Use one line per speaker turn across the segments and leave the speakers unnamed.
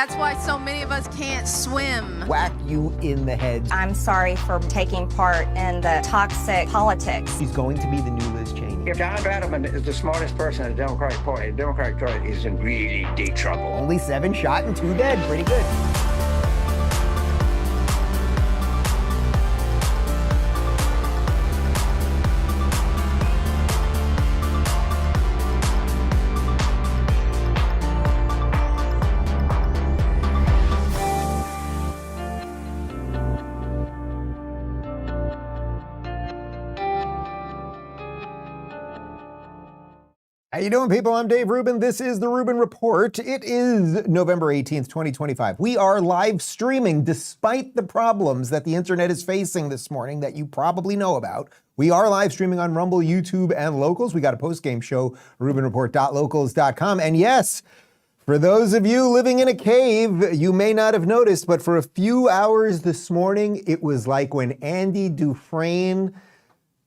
That's why so many of us can't swim.
Whack you in the head.
I'm sorry for taking part in the toxic politics.
He's going to be the new Liz Cheney.
If John Fetterman is the smartest person in the Democratic Party, the Democratic Party is in really deep trouble.
Only 7 shot and 2 dead. Pretty good. How you doing, people? I'm Dave Rubin. This is the Rubin Report. It is November 18th, 2025. We are live streaming despite the problems that the internet is facing this morning that you probably know about. We are live streaming on Rumble, YouTube, and Locals. We got a post-game show, rubinreport.locals.com. And yes, for those of you living in a cave, you may not have noticed, but for a few hours this morning, it was like when Andy Dufresne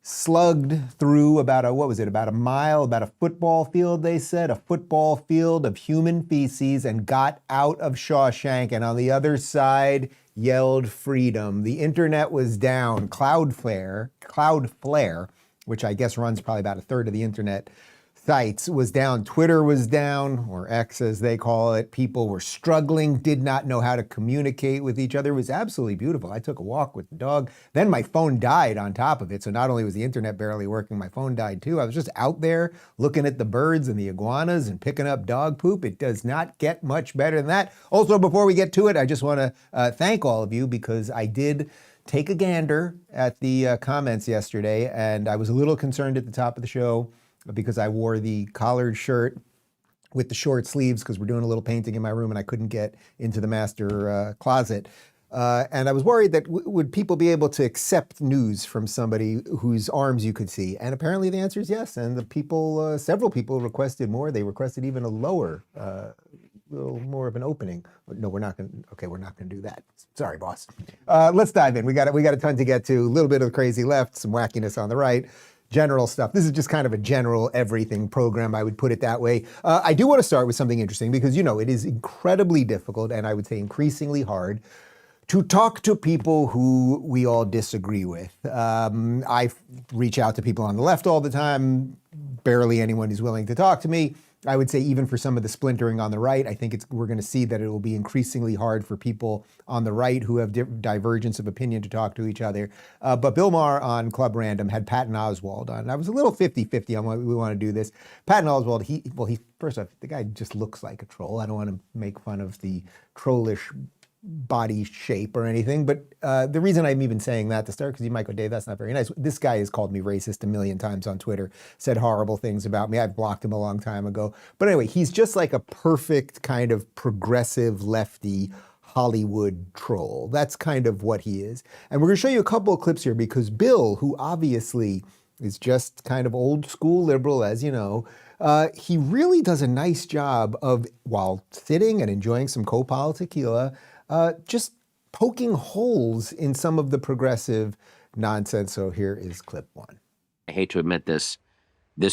slugged through about a mile, about a football field, they said, a football field of human feces, and got out of Shawshank, and on the other side yelled freedom. The internet was down. Cloudflare, which I guess runs probably about a third of the internet sites, was down. Twitter was down, or X as they call it. People were struggling, did not know how to communicate with each other. It was absolutely beautiful. I took a walk with the dog. Then my phone died on top of it. So not only was the internet barely working, my phone died too. I was just out there looking at the birds and the iguanas and picking up dog poop. It does not get much better than that. Also, before we get to it, I just want to thank all of you, because I did take a gander at the comments yesterday, and I was a little concerned at the top of the show because I wore the collared shirt with the short sleeves because we're doing a little painting in my room and I couldn't get into the master closet. And I was worried that would people be able to accept news from somebody whose arms you could see? And apparently the answer is yes. And the people, several people requested more. They requested even a lower, little more of an opening. No, we're not going to do that. Sorry, boss. Let's dive in. We got a ton to get to. A little bit of crazy left, some wackiness on the right. General stuff. This is just kind of a general everything program, I would put it that way. I do want to start with something interesting because, it is incredibly difficult, and I would say increasingly hard, to talk to people who we all disagree with. I reach out to people on the left all the time. Barely anyone is willing to talk to me. I would say even for some of the splintering on the right, I think we're going to see that it will be increasingly hard for people on the right who have divergence of opinion to talk to each other. But Bill Maher on Club Random had Patton Oswalt on. And I was a little 50-50 on why we want to do this. Patton Oswalt, he first off, the guy just looks like a troll. I don't want to make fun of the trollish body shape or anything, but the reason I'm even saying that to start, because you might go, Dave, that's not very nice. This guy has called me racist a million times on Twitter, said horrible things about me. I've blocked him a long time ago. But anyway, he's just like a perfect kind of progressive lefty Hollywood troll. That's kind of what he is. And we're going to show you a couple of clips here because Bill, who obviously is just kind of old school liberal, as you know, he really does a nice job of, while sitting and enjoying some Copal tequila, just poking holes in some of the progressive nonsense. So here is clip 1.
I hate to admit this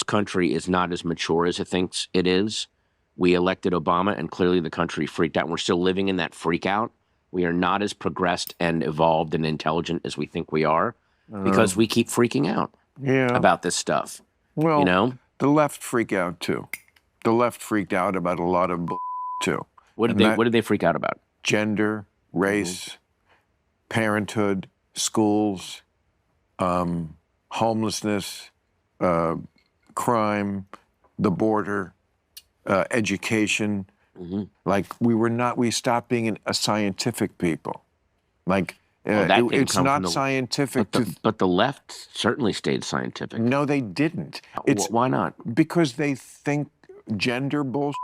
country is not as mature as it thinks it is. We elected Obama and clearly the country freaked out. We're still living in that freak out. We are not as progressed and evolved and intelligent as we think we are because we keep freaking out about this stuff.
Well, the left freak out too. The left freaked out about a lot of too.
What did they freak out about?
Gender, race, parenthood, schools, homelessness, crime, the border, education. Like we stopped being a scientific people. Like it's not scientific.
But the left certainly stayed scientific.
No, they didn't.
Why not?
Because they think gender bullshit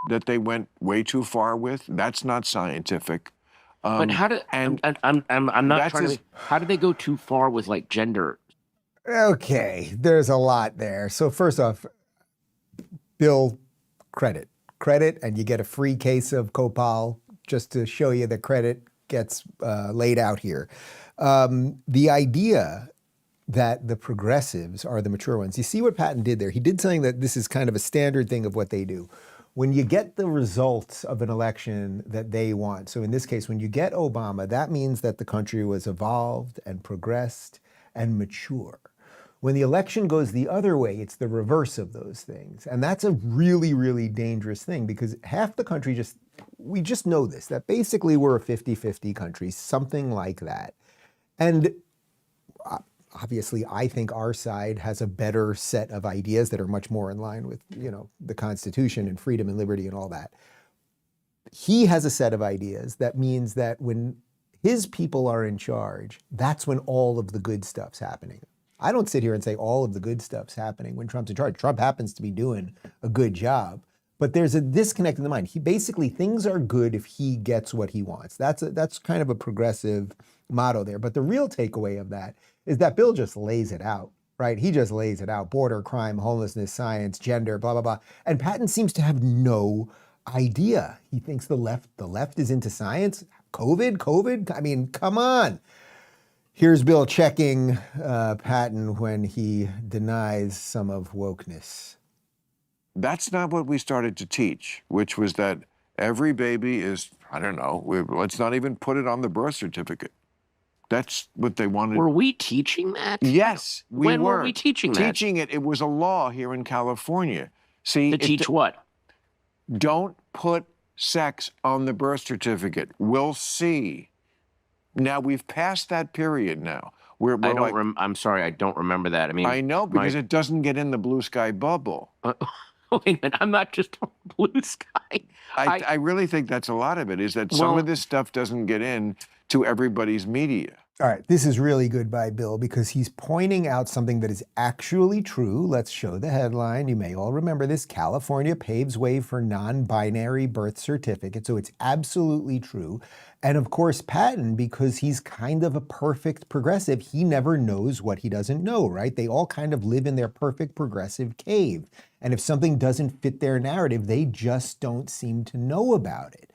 that they went way too far with. That's not scientific.
But how did I'm not trying to. How did they go too far with like gender?
Okay, there's a lot there. So first off, Bill, credit, and you get a free case of Copal just to show you that credit gets laid out here. The idea that the progressives are the mature ones. You see what Patton did there? He did something that this is kind of a standard thing of what they do. when you get the results of an election that they want, so in this case, when you get Obama, that means that the country was evolved and progressed and mature. When the election goes the other way, it's the reverse of those things. And that's a really, really dangerous thing because half the country we just know this, that basically we're a 50-50 country, something like that. And obviously, I think our side has a better set of ideas that are much more in line with, the Constitution and freedom and liberty and all that. He has a set of ideas that means that when his people are in charge, that's when all of the good stuff's happening. I don't sit here and say all of the good stuff's happening when Trump's in charge. Trump happens to be doing a good job, but there's a disconnect in the mind. Things are good if he gets what he wants. That's kind of a progressive motto there. But the real takeaway of that is that Bill just lays it out, right? He just lays it out. Border, crime, homelessness, science, gender, blah, blah, blah. And Patton seems to have no idea. He thinks the left is into science. COVID? I mean, come on. Here's Bill checking Patton when he denies some of wokeness.
That's not what we started to teach, which was that every baby is, I don't know, let's not even put it on the birth certificate. That's what they wanted.
Were we teaching that?
Yes, we
When
were.
were we teaching that?
Teaching it. It was a law here in California. See,
To teach what?
Don't put sex on the birth certificate. We'll see. Now, we've passed that period now.
I'm sorry, I don't remember that. I mean,
I know, because it doesn't get in the blue sky bubble.
Wait a minute, I'm not just on Blue Sky.
I really think that's a lot of it, is that some of this stuff doesn't get in to everybody's media.
All right, this is really good by Bill because he's pointing out something that is actually true. Let's show the headline. You may all remember this. California paves way for non-binary birth certificate. So it's absolutely true. And of course, Patton, because he's kind of a perfect progressive, he never knows what he doesn't know, right? They all kind of live in their perfect progressive cave. And if something doesn't fit their narrative, they just don't seem to know about it.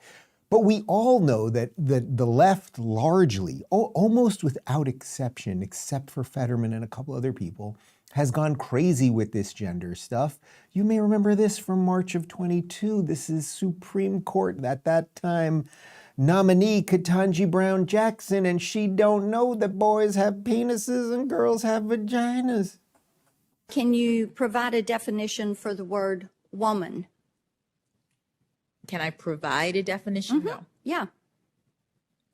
But we all know that the left largely, almost without exception, except for Fetterman and a couple other people, has gone crazy with this gender stuff. You may remember this from March of 22. This is Supreme Court at that time nominee Ketanji Brown Jackson, and she don't know that boys have penises and girls have vaginas.
Can you provide a definition for the word woman?
Can I provide a definition?
Mm-hmm.
No,
Yeah.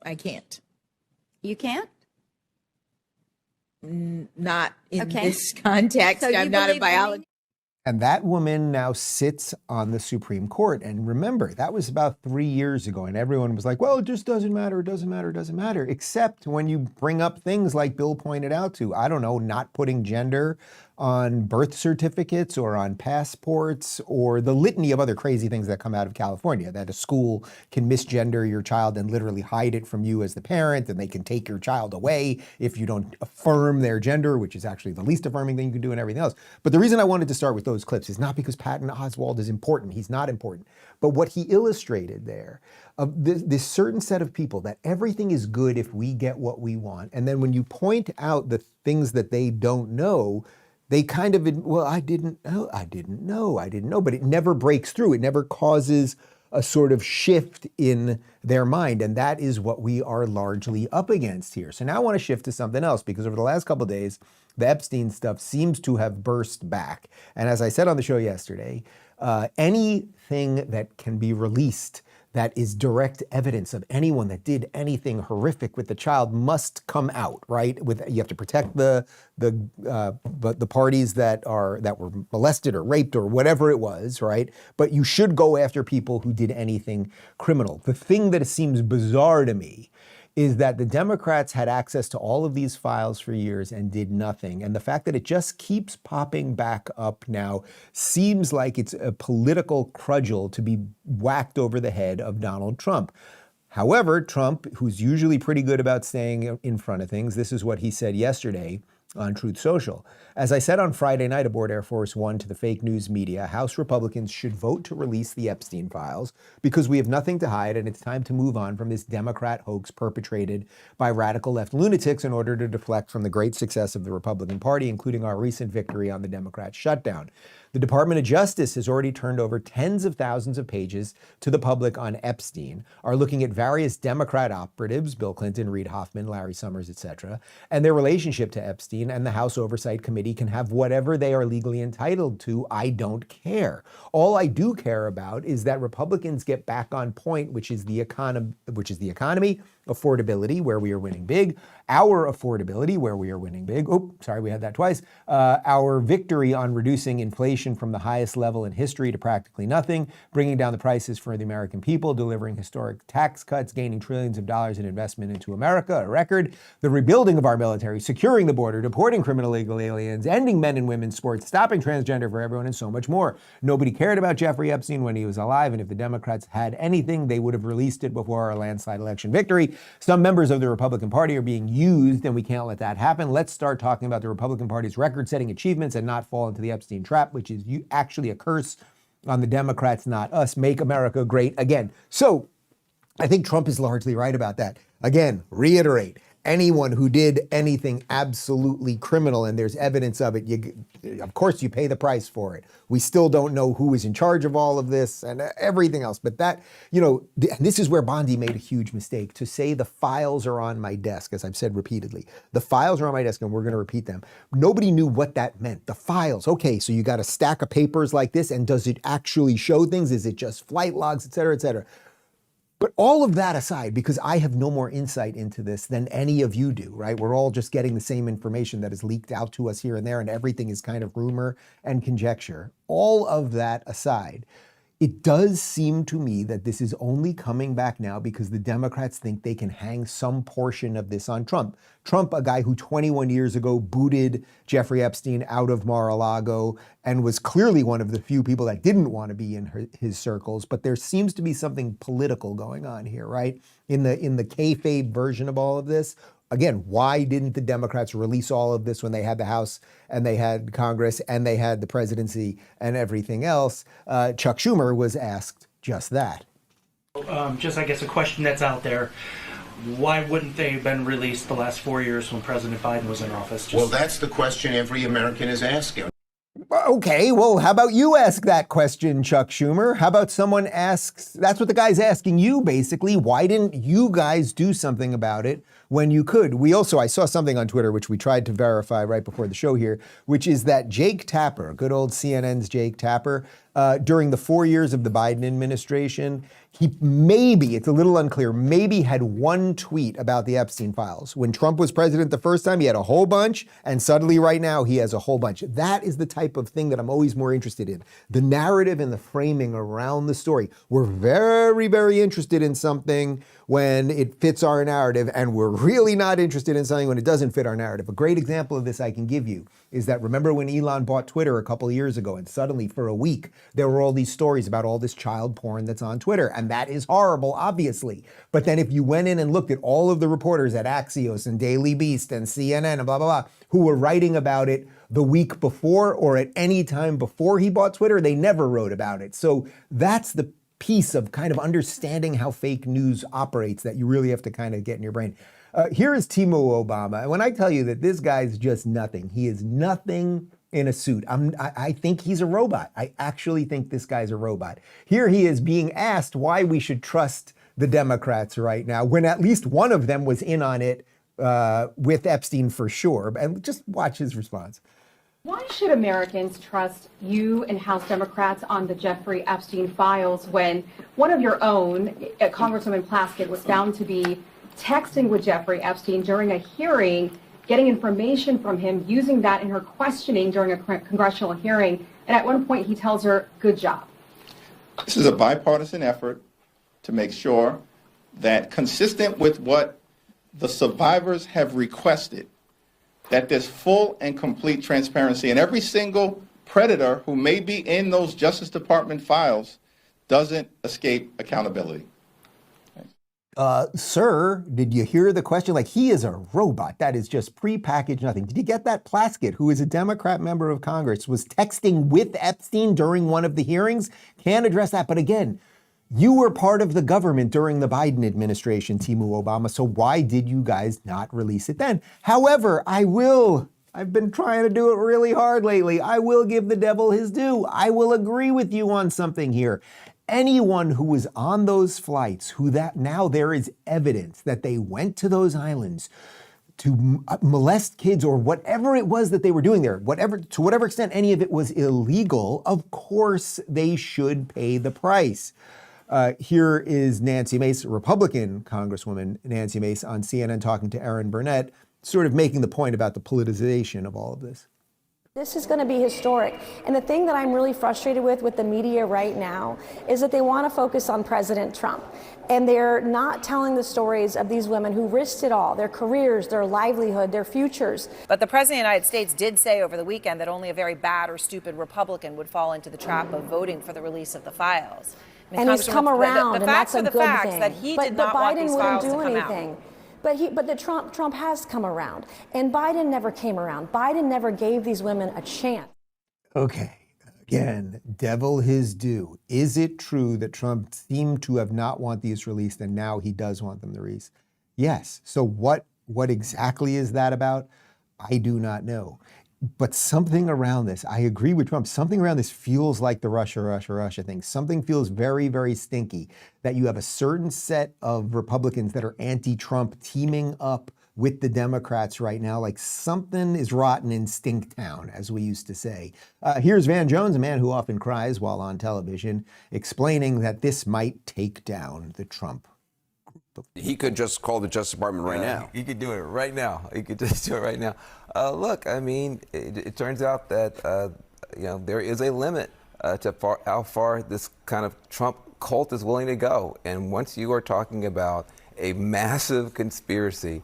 I can't.
You can't?
Not in
Okay.
this context.
So you
I'm not a
believe women-
biologist.
And that woman now sits on the Supreme Court. And remember, that was about 3 years ago. And everyone was like, well, it just doesn't matter, it doesn't matter, it doesn't matter. Except when you bring up things like Bill pointed out to, I don't know, not putting gender on birth certificates or on passports or the litany of other crazy things that come out of California, that a school can misgender your child and literally hide it from you as the parent, and they can take your child away if you don't affirm their gender, which is actually the least affirming thing you can do and everything else. But the reason I wanted to start with those clips is not because Patton Oswalt is important. He's not important. But what he illustrated there, of this certain set of people, that everything is good if we get what we want. And then when you point out the things that they don't know, they kind of, well, I didn't know, but it never breaks through. It never causes a sort of shift in their mind. And that is what we are largely up against here. So now I want to shift to something else, because over the last couple of days, the Epstein stuff seems to have burst back. And as I said on the show yesterday, anything that can be released that is direct evidence of anyone that did anything horrific with the child must come out, right? You have to protect the parties that were molested or raped or whatever it was, right? But you should go after people who did anything criminal. The thing that seems bizarre to me is that the Democrats had access to all of these files for years and did nothing. And the fact that it just keeps popping back up now seems like it's a political cudgel to be whacked over the head of Donald Trump. However, Trump, who's usually pretty good about staying in front of things, this is what he said yesterday on Truth Social. As I said on Friday night aboard Air Force One to the fake news media, House Republicans should vote to release the Epstein files because we have nothing to hide and it's time to move on from this Democrat hoax perpetrated by radical left lunatics in order to deflect from the great success of the Republican Party, including our recent victory on the Democrat shutdown. The Department of Justice has already turned over tens of thousands of pages to the public on Epstein, are looking at various Democrat operatives, Bill Clinton, Reid Hoffman, Larry Summers, etc., and their relationship to Epstein, and the House Oversight Committee can have whatever they are legally entitled to. I don't care. All I do care about is that Republicans get back on point, which is the economy, affordability, where we are winning big, our affordability, where we are winning big. Oh, sorry, we had that twice. Our victory on reducing inflation from the highest level in history to practically nothing, bringing down the prices for the American people, delivering historic tax cuts, gaining trillions of dollars in investment into America, a record, the rebuilding of our military, securing the border, deporting criminal illegal aliens, ending men and women's sports, stopping transgender for everyone, and so much more. Nobody cared about Jeffrey Epstein when he was alive, and if the Democrats had anything, they would have released it before our landslide election victory. Some members of the Republican Party are being used, and we can't let that happen. Let's start talking about the Republican Party's record-setting achievements and not fall into the Epstein trap, which is actually a curse on the Democrats, not us. Make America great again. So I think Trump is largely right about that. Again, reiterate, anyone who did anything absolutely criminal and there's evidence of it, of course you pay the price for it. We still don't know who is in charge of all of this and everything else. But that, this is where Bondi made a huge mistake, to say the files are on my desk, as I've said repeatedly. The files are on my desk and we're going to repeat them. Nobody knew what that meant. The files. Okay, so you got a stack of papers like this, and does it actually show things? Is it just flight logs, et cetera, et cetera? But all of that aside, because I have no more insight into this than any of you do, right? We're all just getting the same information that is leaked out to us here and there, and everything is kind of rumor and conjecture. All of that aside, it does seem to me that this is only coming back now because the Democrats think they can hang some portion of this on Trump. Trump, a guy who 21 years ago booted Jeffrey Epstein out of Mar-a-Lago and was clearly one of the few people that didn't want to be in his circles. But there seems to be something political going on here, right? In the kayfabe version of all of this. Again, why didn't the Democrats release all of this when they had the House and they had Congress and they had the presidency and everything else? Chuck Schumer was asked just that.
I guess a question that's out there. Why wouldn't they have been released the last 4 years when President Biden was in office?
Well, that's the question every American is asking.
Okay, well, how about you ask that question, Chuck Schumer? How about someone asks, that's what the guy's asking you, basically. Why didn't you guys do something about it when you could? I saw something on Twitter, which we tried to verify right before the show here, which is that Jake Tapper, good old CNN's Jake Tapper, during the 4 years of the Biden administration, he maybe, it's a little unclear, maybe had one tweet about the Epstein files. When Trump was president the first time, he had a whole bunch, and suddenly right now he has a whole bunch. That is the type of thing that I'm always more interested in. The narrative and the framing around the story. We're very, very interested in something when it fits our narrative, and we're really not interested in something when it doesn't fit our narrative. A great example of this I can give you is that, remember when Elon bought Twitter a couple of years ago, and suddenly for a week, there were all these stories about all this child porn that's on Twitter, and that is horrible, obviously. But then if you went in and looked at all of the reporters at Axios and Daily Beast and CNN and blah, blah, blah, who were writing about it the week before or at any time before he bought Twitter, they never wrote about it. So that's the piece of kind of understanding how fake news operates that you really have to kind of get in your brain. Here is Timo Obama. And when I tell you that this guy's just nothing, he is nothing in a suit. I think he's a robot. I actually think this guy's a robot. Here he is being asked why we should trust the Democrats right now, when at least one of them was in on it with Epstein for sure. And just watch his response.
Why should Americans trust you and House Democrats on the Jeffrey Epstein files when one of your own, Congresswoman Plaskett, was found to be texting with Jeffrey Epstein during a hearing, getting information from him, using that in her questioning during a congressional hearing, and at one point he tells her, "Good job."
This is a bipartisan effort to make sure that, consistent with what the survivors have requested, that there's full and complete transparency, and every single predator who may be in those Justice Department files doesn't escape accountability.
Sir, did you hear the question? Like, he is a robot. That is just prepackaged nothing. Did you get that? Plaskett, who is a Democrat member of Congress, was texting with Epstein during one of the hearings. Can't address that. But again, you were part of the government during the Biden administration, Timo Obama. So why did you guys not release it then? However, I will I've been trying to do it really hard lately. I will give the devil his due. I will agree with you on something here. Anyone who was on those flights, now there is evidence that they went to those islands to molest kids or whatever it was that they were doing there, to whatever extent any of it was illegal, of course they should pay the price. Here is Nancy Mace, Republican Congresswoman Nancy Mace on CNN talking to Erin Burnett, sort of making the point about the politicization of all of this.
This is going to be historic. And the thing that I'm really frustrated with the media right now is that they want to focus on President Trump. And they're not telling the stories of these women who risked it all, their careers, their livelihood, their futures.
But the President of the United States did say over the weekend that only a very bad or stupid Republican would fall into the trap of voting for the release of the files. I mean,
and he's come around,
the
and that's a good
facts
thing.
That he did not
Biden
want these files
wouldn't do
to come
anything.
out.
But Trump has come around, and Biden never came around. Biden never gave these women a chance.
Okay, again, devil his due. Is it true that Trump seemed to have not want these released and now he does want them released? Yes. So what exactly is that about? I do not know. But something around this, I agree with Trump, something around this feels like the Russia thing. Something feels very, very stinky, that you have a certain set of Republicans that are anti-Trump teaming up with the Democrats right now, like something is rotten in Stinktown, as we used to say. Here's Van Jones, a man who often cries while on television, explaining that this might take down the Trump.
He could just call the Justice Department right now.
He could do it right now. He could just do it right now. Look, I mean, it turns out that there is a limit to how far this kind of Trump cult is willing to go. And once you are talking about a massive conspiracy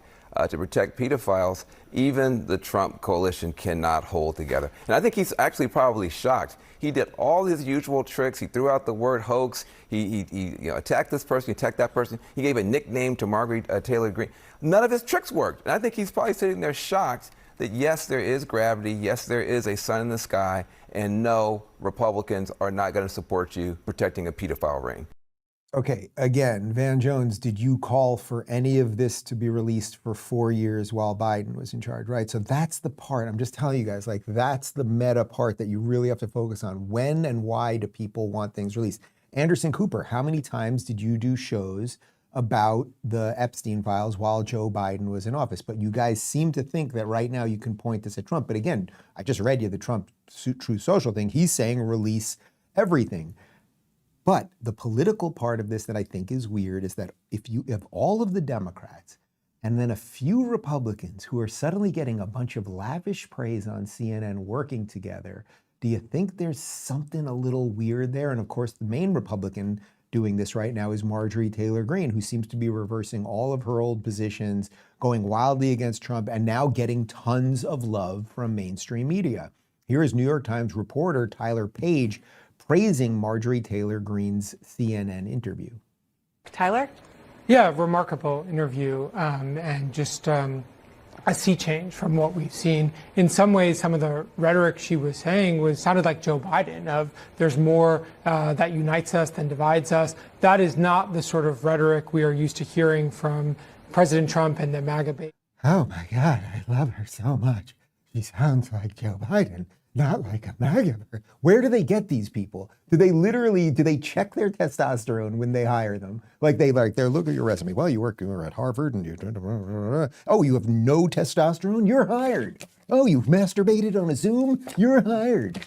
to protect pedophiles, even the Trump coalition cannot hold together. And I think he's actually probably shocked. He did all his usual tricks. He threw out the word hoax. He attacked this person, he attacked that person. He gave a nickname to Marjorie Taylor Greene. None of his tricks worked. And I think he's probably sitting there shocked that yes, there is gravity, yes, there is a sun in the sky, and no, Republicans are not going to support you protecting a pedophile ring.
Okay, again, Van Jones, did you call for any of this to be released for 4 years while Biden was in charge, right? So that's the part, I'm just telling you guys, like that's the meta part that you really have to focus on. When and why do people want things released? Anderson Cooper, how many times did you do shows about the Epstein files while Joe Biden was in office? But you guys seem to think that right now you can point this at Trump. But again, I just read you the Trump Truth Social thing. He's saying release everything. But the political part of this that I think is weird is that if you have all of the Democrats and then a few Republicans who are suddenly getting a bunch of lavish praise on CNN working together, do you think there's something a little weird there? And of course, the main Republican doing this right now is Marjorie Taylor Greene, who seems to be reversing all of her old positions, going wildly against Trump, and now getting tons of love from mainstream media. Here is New York Times reporter Tyler Page praising Marjorie Taylor Greene's CNN interview.
Tyler? Yeah, remarkable interview and just a sea change from what we've seen. In some ways, some of the rhetoric she was saying sounded like Joe Biden of there's more that unites us than divides us. That is not the sort of rhetoric we are used to hearing from President Trump and the MAGA base.
Oh my God, I love her so much. She sounds like Joe Biden. Not like a MAGA. Where do they get these people? Do they check their testosterone when they hire them? They look at your resume. Well, you were at Harvard and you have no testosterone? You're hired. Oh, you've masturbated on a Zoom? You're hired.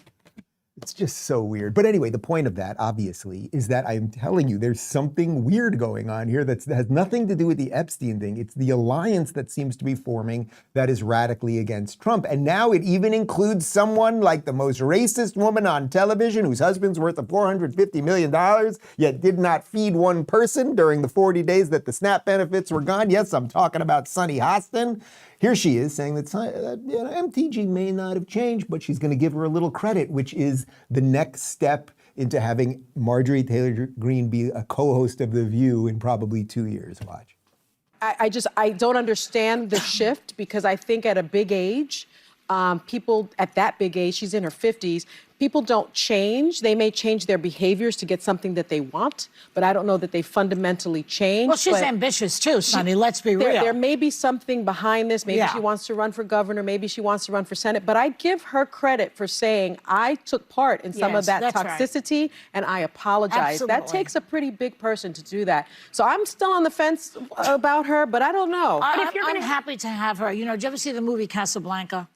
It's just so weird. But anyway, the point of that, obviously, is that I'm telling you, there's something weird going on here that has nothing to do with the Epstein thing. It's the alliance that seems to be forming that is radically against Trump. And now it even includes someone like the most racist woman on television whose husband's worth of $450 million, yet did not feed one person during the 40 days that the SNAP benefits were gone. Yes, I'm talking about Sunny Hostin. Here she is saying that MTG may not have changed, but she's going to give her a little credit, which is the next step into having Marjorie Taylor Greene be a co-host of The View in probably 2 years. Watch.
I don't understand the shift because I think at a big age, people at that big age, she's in her 50s, people don't change. They may change their behaviors to get something that they want, but I don't know that they fundamentally change.
Well, she's
But
ambitious too, Sunny. Let's be real.
There may be something behind this. Maybe she wants to run for governor. Maybe she wants to run for Senate. But I give her credit for saying, I took part in some of that toxicity, and I apologize. That takes a pretty big person to do that. So I'm still on the fence about her, but I don't know.
I'm happy to have her. You know, did you ever see the movie Casablanca?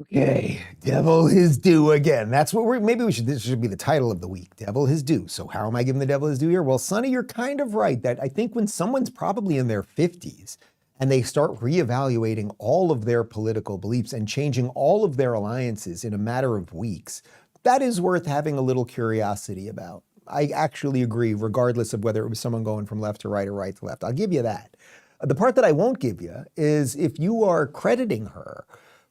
Okay, devil his due again. That's what maybe this should be the title of the week, devil his due. So how am I giving the devil his due here? Well, Sunny, you're kind of right that I think when someone's probably in their 50s and they start reevaluating all of their political beliefs and changing all of their alliances in a matter of weeks, that is worth having a little curiosity about. I actually agree, regardless of whether it was someone going from left to right or right to left. I'll give you that. The part that I won't give you is if you are crediting her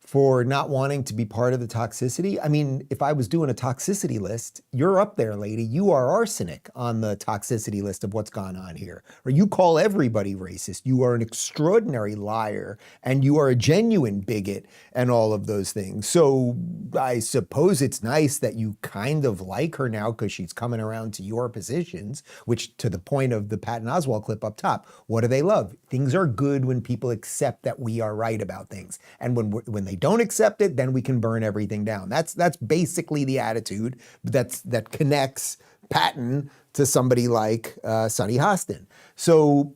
for not wanting to be part of the toxicity. I mean, if I was doing a toxicity list, you're up there, lady. You are arsenic on the toxicity list of what's gone on here. Or you call everybody racist. You are an extraordinary liar, and you are a genuine bigot, and all of those things. So I suppose it's nice that you kind of like her now because she's coming around to your positions, which to the point of the Patton Oswalt clip up top, what do they love? Things are good when people accept that we are right about things. And when they don't accept it, then we can burn everything down. That's basically the attitude that connects Patton to somebody like Sunny Hostin. So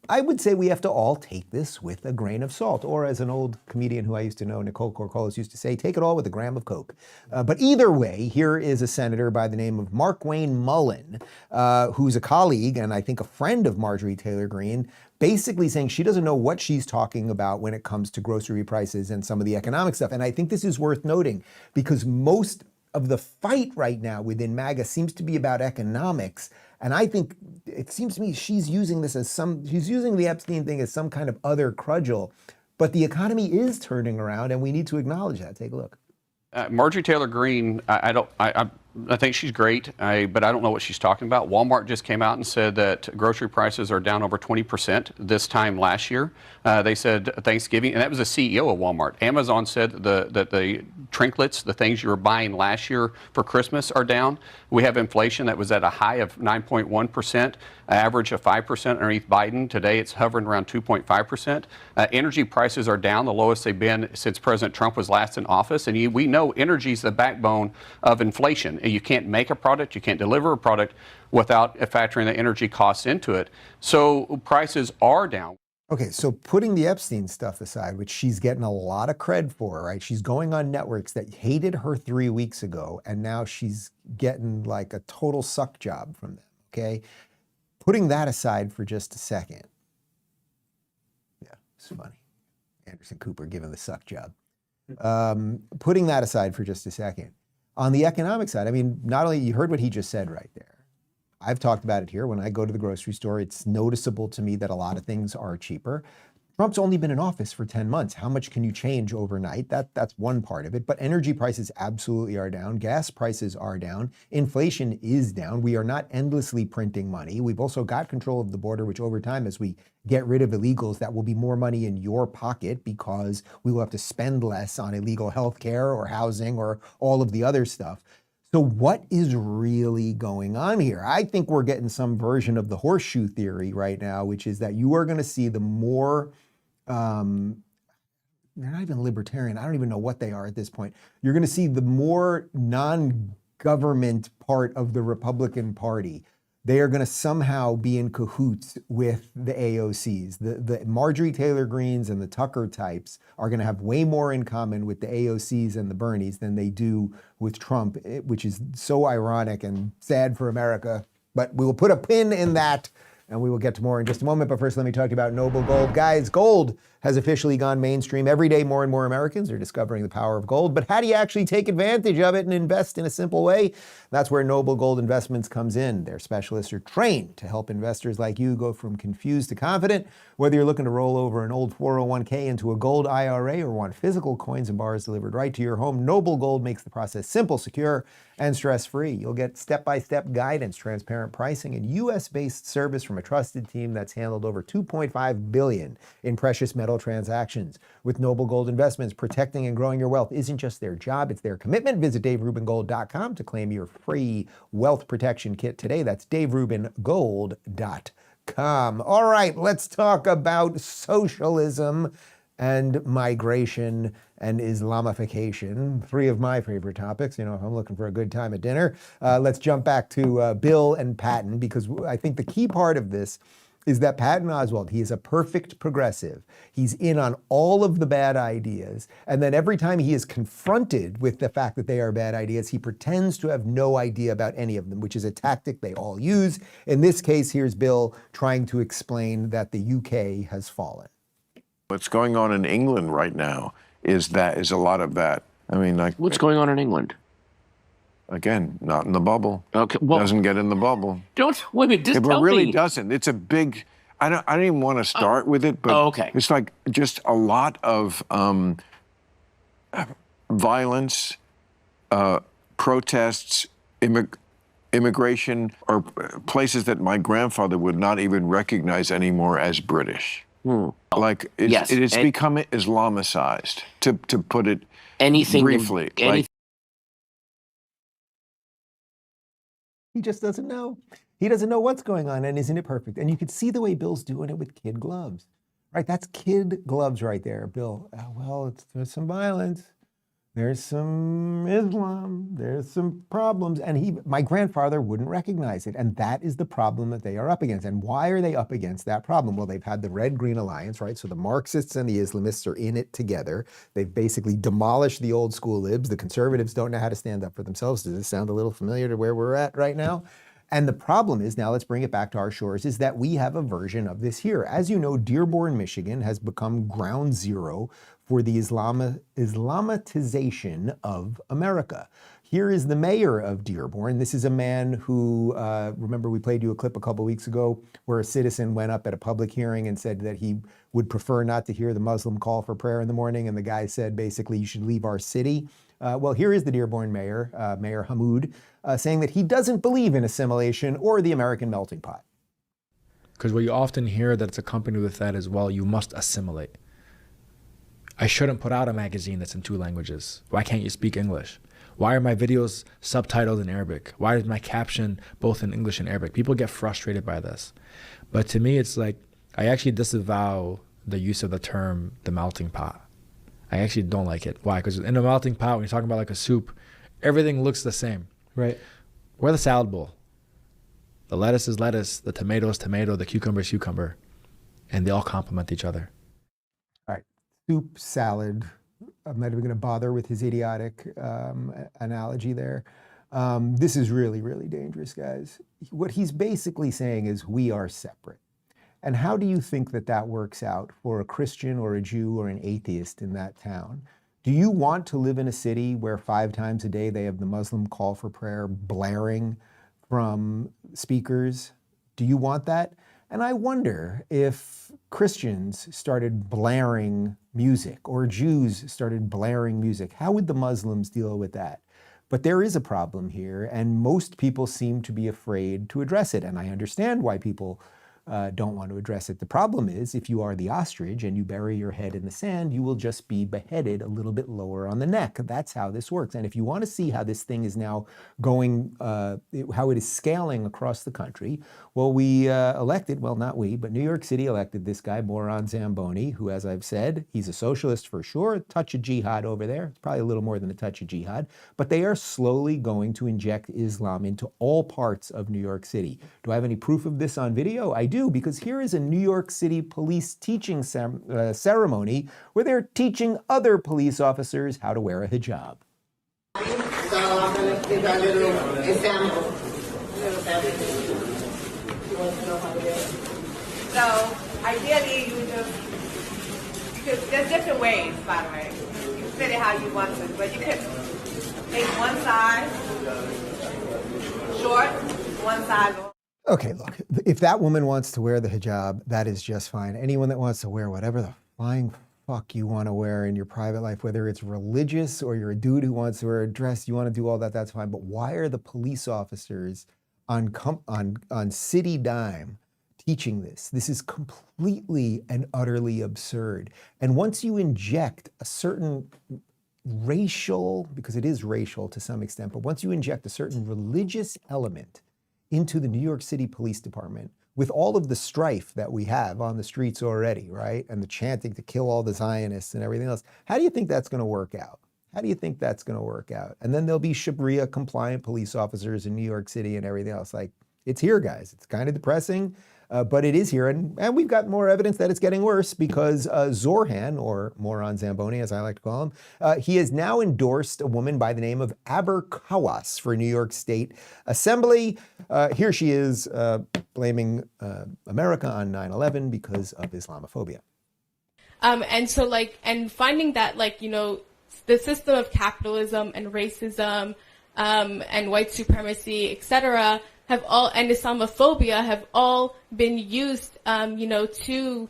I would say we have to all take this with a grain of salt, or as an old comedian who I used to know, Nicole Corcolis, used to say, take it all with a gram of Coke. But either way, here is a senator by the name of Markwayne Mullin, who's a colleague and I think a friend of Marjorie Taylor Greene, basically saying she doesn't know what she's talking about when it comes to grocery prices and some of the economic stuff. And I think this is worth noting because most of the fight right now within MAGA seems to be about economics. And I think it seems to me she's using this as she's using the Epstein thing as some kind of other cudgel. But the economy is turning around and we need to acknowledge that. Take a look.
Marjorie Taylor Greene, I think she's great, but I don't know what she's talking about. Walmart just came out and said that grocery prices are down over 20% this time last year. They said Thanksgiving, and that was the CEO of Walmart. Amazon said that the trinkets, the things you were buying last year for Christmas, are down. We have inflation that was at a high of 9.1%, average of 5% underneath Biden. Today it's hovering around 2.5%. Energy prices are down, the lowest they've been since President Trump was last in office. And we know energy is the backbone of inflation. You can't make a product, you can't deliver a product without factoring the energy costs into it. So prices are down.
Okay, so putting the Epstein stuff aside, which she's getting a lot of cred for, right? She's going on networks that hated her 3 weeks ago, and now she's getting like a total suck job from them, okay? Putting that aside for just a second. Yeah, it's funny. Anderson Cooper giving the suck job. Putting that aside for just a second. On the economic side, I mean, not only, you heard what he just said right there. I've talked about it here. When I go to the grocery store, it's noticeable to me that a lot of things are cheaper. Trump's only been in office for 10 months. How much can you change overnight? That's one part of it. But energy prices absolutely are down. Gas prices are down. Inflation is down. We are not endlessly printing money. We've also got control of the border, which over time, as we get rid of illegals, that will be more money in your pocket because we will have to spend less on illegal health care or housing or all of the other stuff. So what is really going on here? I think we're getting some version of the horseshoe theory right now, which is that you are going to see the more, they're not even libertarian. I don't even know what they are at this point. You're going to see the more non-government part of the Republican Party. They are going to somehow be in cahoots with the AOCs. The Marjorie Taylor Greenes and the Tucker types are going to have way more in common with the AOCs and the Bernies than they do with Trump, which is so ironic and sad for America. But we will put a pin in that, and we will get to more in just a moment. But first, let me talk to you about Noble Gold. Guys, gold has officially gone mainstream. Every day, more and more Americans are discovering the power of gold. But how do you actually take advantage of it and invest in a simple way? That's where Noble Gold Investments comes in. Their specialists are trained to help investors like you go from confused to confident. Whether you're looking to roll over an old 401k into a gold IRA or want physical coins and bars delivered right to your home, Noble Gold makes the process simple, secure, and stress-free. You'll get step-by-step guidance, transparent pricing, and U.S.-based service from a trusted team that's handled over $2.5 billion in precious metal financial transactions. With Noble Gold Investments, protecting and growing your wealth isn't just their job, it's their commitment. Visit DaveRubinGold.com to claim your free wealth protection kit today. That's DaveRubinGold.com. All right, let's talk about socialism and migration and Islamification, three of my favorite topics. You know, if I'm looking for a good time at dinner. Let's jump back to Bill and Patton, because I think the key part of this is that Patton Oswalt, he is a perfect progressive. He's in on all of the bad ideas. And then every time he is confronted with the fact that they are bad ideas, he pretends to have no idea about any of them, which is a tactic they all use. In this case, here's Bill trying to explain that the UK has fallen.
What's going on in England right now is a lot of that. I mean, like,
what's going on in England?
Again, not in the bubble.
Okay, well,
doesn't get in the bubble.
Don't wait a minute. Just tell
me. It really
me.
Doesn't. It's a big. I don't even want to start with it, but
okay.
It's like just a lot of violence, protests, immigration, or places that my grandfather would not even recognize anymore as British. Like it's become Islamicized, to put it briefly.
He just doesn't know. He doesn't know what's going on, and isn't it perfect? And you can see the way Bill's doing it with kid gloves, right? That's kid gloves right there, Bill. Well, there's some violence, there's some Islam, there's some problems, and my grandfather wouldn't recognize it, and that is the problem that they are up against. And why are they up against that problem? Well, they've had the Red-Green Alliance, right? So the Marxists and the Islamists are in it together. They've basically demolished the old school libs. The conservatives don't know how to stand up for themselves. Does this sound a little familiar to where we're at right now? And the problem is, now let's bring it back to our shores, is that we have a version of this here. As you know, Dearborn, Michigan has become ground zero for the Islamatization of America. Here is the mayor of Dearborn. This is a man who, remember we played you a clip a couple weeks ago where a citizen went up at a public hearing and said that he would prefer not to hear the Muslim call for prayer in the morning, and the guy said basically you should leave our city. Well, here is the Dearborn mayor, Mayor Hamoud, saying that he doesn't believe in assimilation or the American melting pot.
Because what you often hear that it's accompanied with that as well, you must assimilate. I shouldn't put out a magazine that's in 2 languages. Why can't you speak English? Why are my videos subtitled in Arabic? Why is my caption both in English and Arabic? People get frustrated by this. But to me, it's like, I actually disavow the use of the term the melting pot. I actually don't like it. Why? Because in a melting pot, when you're talking about like a soup, everything looks the same. Right. We're the salad bowl. The lettuce is lettuce, the tomato is tomato, the cucumber is cucumber, and they all complement each other.
All right, soup, salad. I'm not even going to bother with his idiotic analogy there. This is really, really dangerous, guys. What he's basically saying is we are separate. And how do you think that that works out for a Christian or a Jew or an atheist in that town? Do you want to live in a city where 5 times a day they have the Muslim call for prayer blaring from speakers? Do you want that? And I wonder if Christians started blaring music or Jews started blaring music, how would the Muslims deal with that? But there is a problem here, and most people seem to be afraid to address it. And I understand why people don't want to address it. The problem is, if you are the ostrich and you bury your head in the sand, you will just be beheaded a little bit lower on the neck. That's how this works. And if you want to see how this thing is now going, how it is scaling across the country, well, we elected, well, not we, but New York City elected this guy, Maher On Zamboni, who, as I've said, he's a socialist for sure, a touch of jihad over there. It's probably a little more than a touch of jihad, but they are slowly going to inject Islam into all parts of New York City. Do I have any proof of this on video? I do, because here is a New York City police teaching ceremony where they're teaching other police officers how to wear a hijab.
So I'm going to give a little example.
So ideally you just, there's different ways, by the way. You can fit it how you want to, but you could make one side short, one side long.
Okay, look, if that woman wants to wear the hijab, that is just fine. Anyone that wants to wear whatever the flying fuck you want to wear in your private life, whether it's religious or you're a dude who wants to wear a dress, you want to do all that, that's fine. But why are the police officers on city dime teaching this. This is completely and utterly absurd. And once you inject a certain racial, because it is racial to some extent, but once you inject a certain religious element into the New York City Police Department, with all of the strife that we have on the streets already, right? And the chanting to kill all the Zionists and everything else, how do you think that's gonna work out? How do you think that's gonna work out? And then there'll be Sharia compliant police officers in New York City and everything else. Like, it's here, guys. It's kind of depressing, but it is here. And we've got more evidence that it's getting worse because Zohran, or Maher On Zamboni, as I like to call him, he has now endorsed a woman by the name of Aber Kawas for New York State Assembly. Here she is blaming America on 9/11 because of Islamophobia.
And so, like, and finding that, like, you know, the system of capitalism and racism and white supremacy, etc., have all, and Islamophobia have all been used, you know, to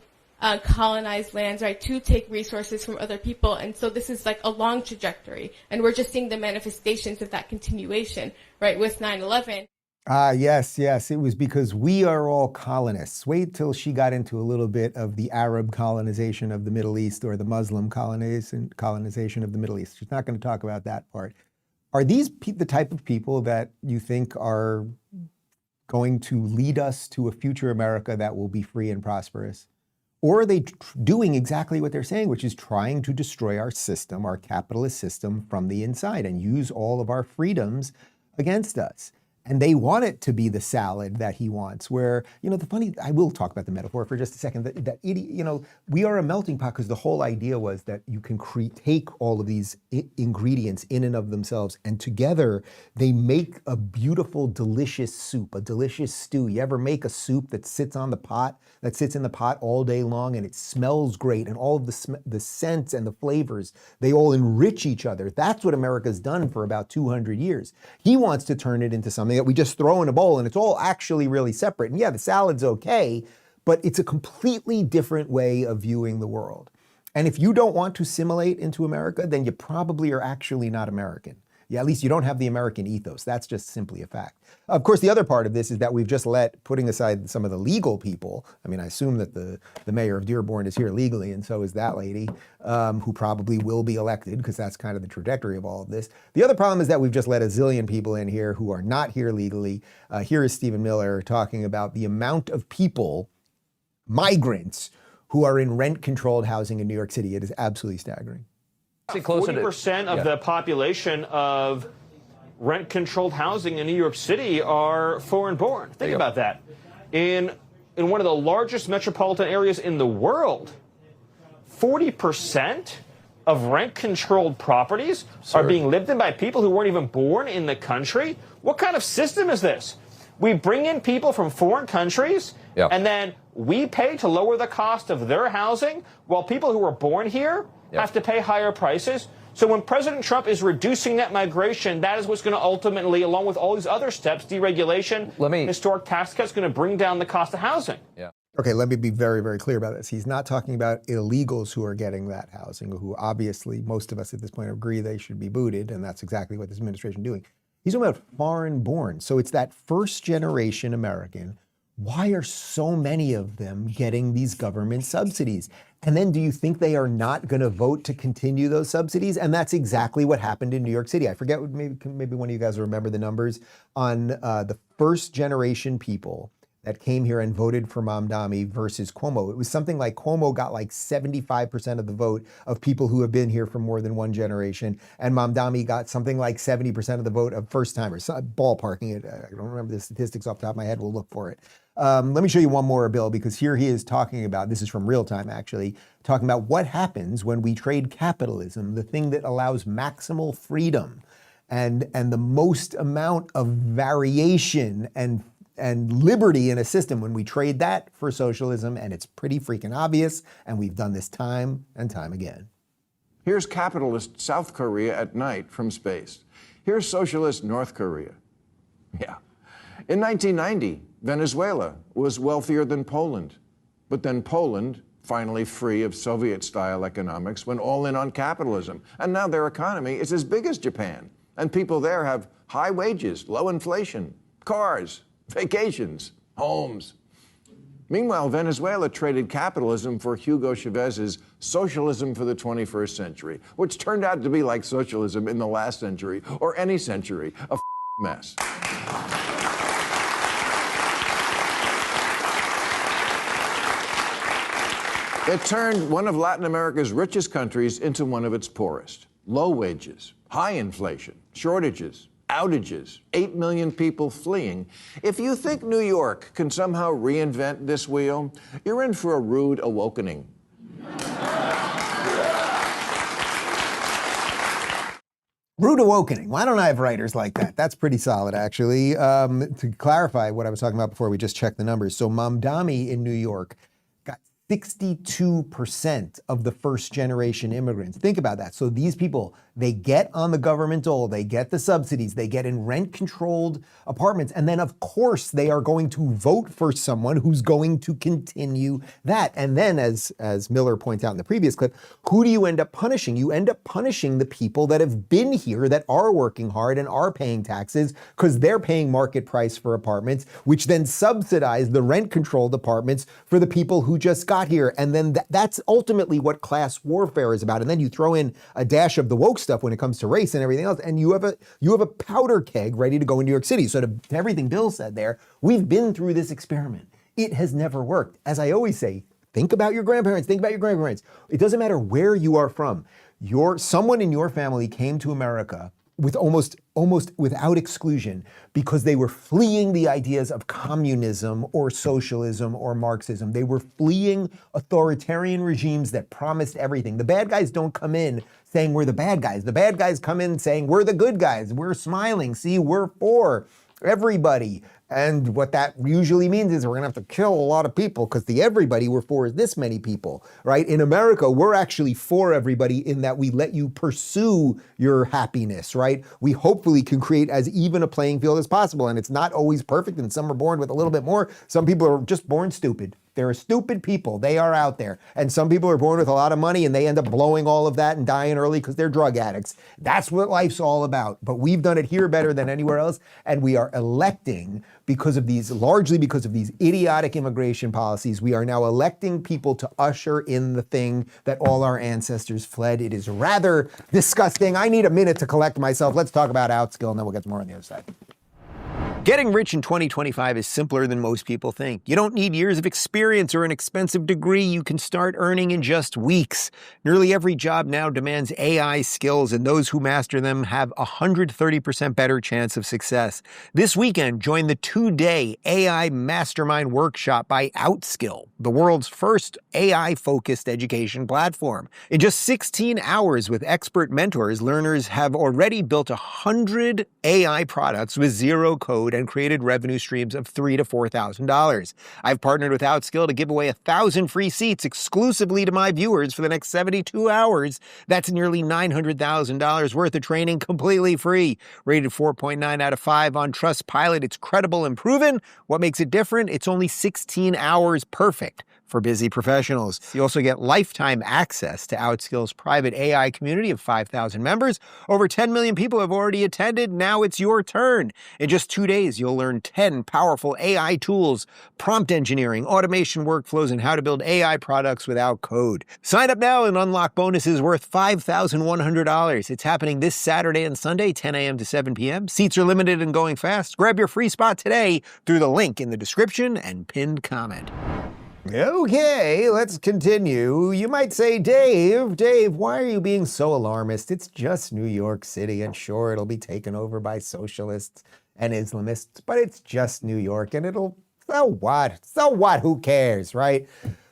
colonize lands, right, to take resources from other people. And so this is like a long trajectory. And we're just seeing the manifestations of that continuation, right, with 9/11.
Yes. It was because we are all colonists. Wait till she got into a little bit of the Arab colonization of the Middle East or the Muslim colonization of the Middle East. She's not going to talk about that part. Are these the type of people that you think are going to lead us to a future America that will be free and prosperous? Or are they doing exactly what they're saying, which is trying to destroy our system, our capitalist system, from the inside and use all of our freedoms against us? And they want it to be the salad that he wants, where, you know, I will talk about the metaphor for just a second, you know, we are a melting pot because the whole idea was that you can take all of these ingredients in and of themselves, and together they make a beautiful, delicious soup, a delicious stew. You ever make a soup that sits in the pot all day long and it smells great, and all of the scents and the flavors, they all enrich each other. That's what America's done for about 200 years. He wants to turn it into something that we just throw in a bowl and it's all actually really separate. And yeah, the salad's okay, but it's a completely different way of viewing the world. And if you don't want to assimilate into America, then you probably are actually not American. Yeah, at least you don't have the American ethos. That's just simply a fact. Of course, the other part of this is that we've just putting aside some of the legal people, I mean, I assume that the mayor of Dearborn is here legally, and so is that lady, who probably will be elected, because that's kind of the trajectory of all of this. The other problem is that we've just let a zillion people in here who are not here legally. Here is Stephen Miller talking about the amount of people, migrants, who are in rent-controlled housing in New York City. It is absolutely staggering.
40% of the population of rent-controlled housing in New York City are foreign-born. Think about that. In one of the largest metropolitan areas in the world, 40% of rent-controlled properties are being lived in by people who weren't even born in the country. What kind of system is this? We bring in people from foreign countries, and then we pay to lower the cost of their housing, while people who were born here have to pay higher prices. So when President Trump is reducing net migration, that is what's going to ultimately, along with all these other steps, deregulation, historic tax cuts, going to bring down the cost of housing.
Okay, let me be very, very clear about this. He's not talking about illegals who are getting that housing, who obviously most of us at this point agree they should be booted, and that's exactly what this administration is doing. He's talking about foreign-born. So it's that first-generation American. Why are so many of them getting these government subsidies? And then do you think they are not going to vote to continue those subsidies? And that's exactly what happened in New York City. I forget, maybe one of you guys remember the numbers on the first-generation people that came here and voted for Mamdani versus Cuomo. It was something like Cuomo got like 75% of the vote of people who have been here for more than one generation, and Mamdani got something like 70% of the vote of first-timers. Ballparking it, I don't remember the statistics off the top of my head, we'll look for it. Let me show you one more, Bill, because here he is talking about, this is from Real Time actually, talking about what happens when we trade capitalism, the thing that allows maximal freedom and the most amount of variation and liberty in a system, when we trade that for socialism, and it's pretty freaking obvious, and we've done this time and time again.
Here's capitalist South Korea at night from space. Here's socialist North Korea. Yeah. In 1990, Venezuela was wealthier than Poland, but then Poland, finally free of Soviet-style economics, went all in on capitalism, and now their economy is as big as Japan, and people there have high wages, low inflation, cars, vacations, homes. Meanwhile, Venezuela traded capitalism for Hugo Chavez's Socialism for the 21st Century, which turned out to be like socialism in the last century or any century, a mess. It turned one of Latin America's richest countries into one of its poorest. Low wages, high inflation, shortages, outages, 8 million people fleeing. If you think New York can somehow reinvent this wheel, you're in for a rude awakening.
Rude awakening. Why don't I have writers like that? That's pretty solid, actually. To clarify what I was talking about before, we just checked the numbers. So Mamdani in New York got 62% of the first generation immigrants. Think about that. So these people, they get on the government dole, they get the subsidies, they get in rent-controlled apartments, and then of course they are going to vote for someone who's going to continue that. And then, as Miller points out in the previous clip, who do you end up punishing? You end up punishing the people that have been here, that are working hard and are paying taxes, because they're paying market price for apartments, which then subsidize the rent-controlled apartments for the people who just got here. And then that's ultimately what class warfare is about. And then you throw in a dash of the woke stuff when it comes to race and everything else, and you have a powder keg ready to go in New York City. So to everything Bill said there, we've been through this experiment. It has never worked. As I always say, think about your grandparents, think about your grandparents. It doesn't matter where you are from. Someone in your family came to America with almost without exclusion because they were fleeing the ideas of communism or socialism or Marxism. They were fleeing authoritarian regimes that promised everything. The bad guys don't come in saying we're the bad guys. The bad guys come in saying we're the good guys. We're smiling. See, we're for everybody. And what that usually means is we're gonna have to kill a lot of people because the everybody we're for is this many people, right? In America, we're actually for everybody in that we let you pursue your happiness, right? We hopefully can create as even a playing field as possible. And it's not always perfect, and some are born with a little bit more. Some people are just born stupid. There are stupid people. They are out there. And some people are born with a lot of money and they end up blowing all of that and dying early because they're drug addicts. That's what life's all about. But we've done it here better than anywhere else. And we are electing largely because of these idiotic immigration policies, we are now electing people to usher in the thing that all our ancestors fled. It is rather disgusting. I need a minute to collect myself. Let's talk about Outskill and then we'll get to more on the other side. Getting rich in 2025 is simpler than most people think. You don't need years of experience or an expensive degree. You can start earning in just weeks. Nearly every job now demands AI skills, and those who master them have a 130% better chance of success. This weekend, join the 2-day AI Mastermind Workshop by Outskill, the world's first AI-focused education platform. In just 16 hours with expert mentors, learners have already built 100 AI products with zero code and created revenue streams of $3,000 to $4,000. I've partnered with Outskill to give away 1,000 free seats exclusively to my viewers for the next 72 hours. That's nearly $900,000 worth of training completely free. Rated 4.9 out of 5 on Trustpilot. It's credible and proven. What makes it different? It's only 16 hours perfect for busy professionals. You also get lifetime access to Outskill's private AI community of 5,000 members. Over 10 million people have already attended. Now it's your turn. In just 2 days, you'll learn 10 powerful AI tools, prompt engineering, automation workflows, and how to build AI products without code. Sign up now and unlock bonuses worth $5,100. It's happening this Saturday and Sunday, 10 a.m. to 7 p.m. Seats are limited and going fast. Grab your free spot today through the link in the description and pinned comment. Okay, let's continue. You might say, Dave, why are you being so alarmist? It's just New York City, and sure, it'll be taken over by socialists and Islamists, but it's just New York, and so what, who cares, right?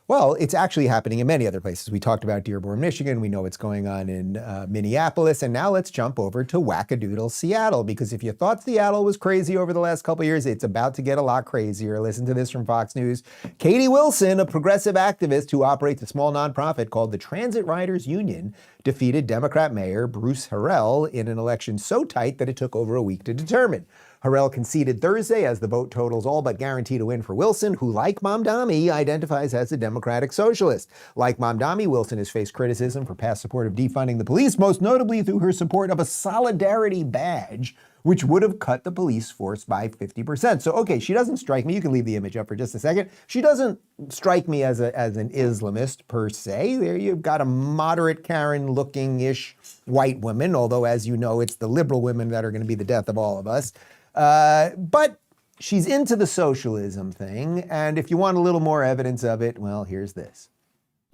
Well, it's actually happening in many other places. We talked about Dearborn, Michigan. We know what's going on in Minneapolis. And now let's jump over to wackadoodle Seattle, because if you thought Seattle was crazy over the last couple of years, it's about to get a lot crazier. Listen to this from Fox News. Katie Wilson, a progressive activist who operates a small nonprofit called the Transit Riders Union, defeated Democrat Mayor Bruce Harrell in an election so tight that it took over a week to determine. Harrell conceded Thursday as the vote totals all but guaranteed a win for Wilson, who, like Mamdani, identifies as a democratic socialist. Like Mamdani, Wilson has faced criticism for past support of defunding the police, most notably through her support of a solidarity badge, which would have cut the police force by 50%. So, okay, she doesn't strike me. You can leave the image up for just a second. She doesn't strike me as an Islamist per se. There you've got a moderate Karen-looking-ish white woman, although, as you know, it's the liberal women that are going to be the death of all of us. But she's into the socialism thing, and if you want a little more evidence of it, well, here's this.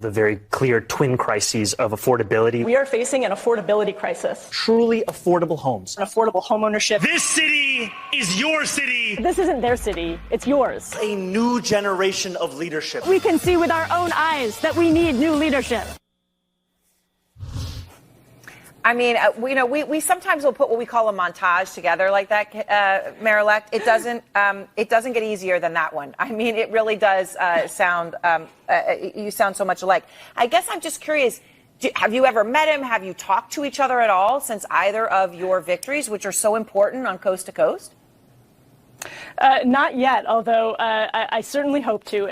The very clear twin crises of affordability.
We are facing an affordability crisis.
Truly affordable homes.
An affordable home ownership.
This city is your city.
This isn't their city, it's yours.
A new generation of leadership.
We can see with our own eyes that we need new leadership.
I mean, we sometimes will put what we call a montage together like that, Mayor-elect. It doesn't get easier than that one. I mean, it really does sound, you sound so much alike. I guess I'm just curious, have you ever met him? Have you talked to each other at all since either of your victories, which are so important on Coast to Coast?
Not yet, although I certainly hope to.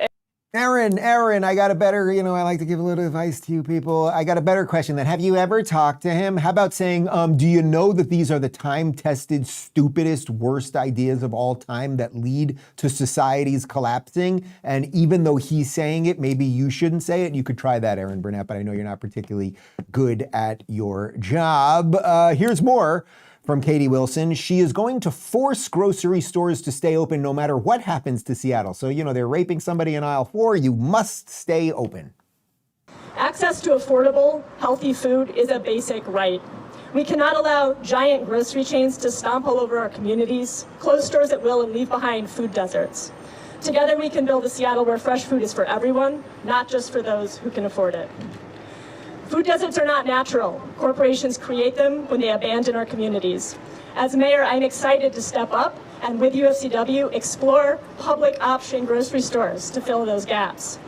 Erin, I got a better, I like to give a little advice to you people. I got a better question then. Have you ever talked to him? How about saying, do you know that these are the time-tested, stupidest, worst ideas of all time that lead to society's collapsing? And even though he's saying it, maybe you shouldn't say it. You could try that, Erin Burnett, but I know you're not particularly good at your job. Here's more from Katie Wilson. She is going to force grocery stores to stay open no matter what happens to Seattle. So, they're raping somebody in aisle 4. You must stay open.
Access to affordable, healthy food is a basic right. We cannot allow giant grocery chains to stomp all over our communities, close stores at will, and leave behind food deserts. Together we can build a Seattle where fresh food is for everyone, not just for those who can afford it. Food deserts are not natural. Corporations create them when they abandon our communities. As mayor, I'm excited to step up and with UFCW explore public option grocery stores to fill those gaps.